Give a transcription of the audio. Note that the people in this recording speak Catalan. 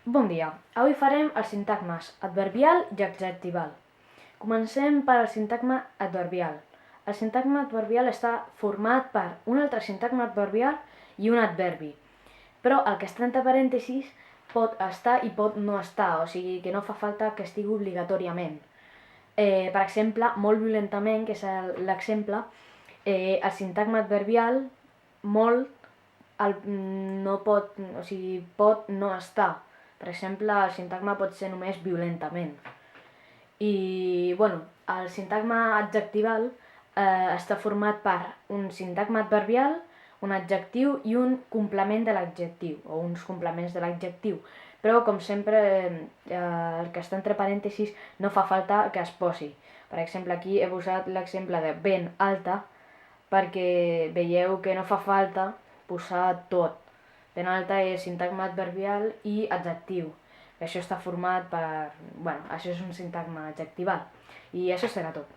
Bon dia, avui farem els sintagmes adverbial i adjectival. Comencem per al sintagma adverbial. El sintagma adverbial està format per un altre sintagma adverbial i un adverbi. Però el que està entre parèntesis pot estar i pot no estar, o sigui que no fa falta que estigui obligatòriament. Per exemple, molt violentament, que és l'exemple, el sintagma adverbial, molt, no pot, o sigui, pot no estar. Per exemple, el sintagma pot ser només violentament. I, el sintagma adjectival està format per un sintagma adverbial, un adjectiu i un complement de l'adjectiu, o uns complements de l'adjectiu. Però, com sempre, el que està entre parèntesis no fa falta que es posi. Per exemple, aquí he posat l'exemple de ben alta perquè veieu que no fa falta posar tot. Ben alta és sintagma adverbial i adjectiu. Això està format per... això és un sintagma adjectival. I això serà tot.